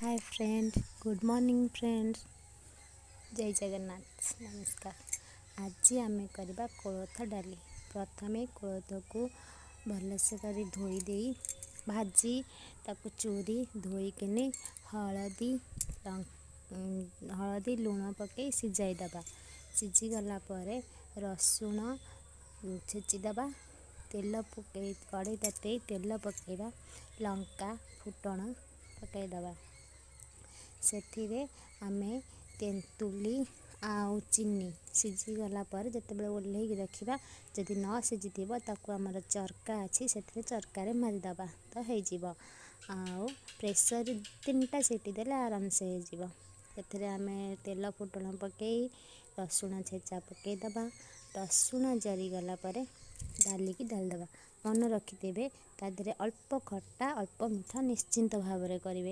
Hi friend, good morning friends. जय जगन्नाथ, नमस्कार। आज आम करवा कोलथ डाली। प्रथमे कोलथ को भलसे कर धोई दे भाजी ताकू चूरी धोईकिने हलदी लुण पकई सिझाई दबा। सिझी गला परे रसुण छेची दबा। तेल पकई कड़े तते तेल पकेबा। लंका फुटण पकई दबा। सेठिरे आमे तेंतुली आउ चीनी सिझी गला पर जिते ओल्हे रखा। जदि न सिझी ताकू आमर चरका अच्छी से चरकार मारिदबा तो हो प्रेसर 3टा सीटी देले आराम से हो। आमे तेल फुटण पकई रसुण छेचा पकई दबा। रसुण जरी गला परे डाली की डाल दबा। मन रखिदेवे तादरे अल्प खट्टा अल्प मीठा निश्चिंत भाव करेंगे।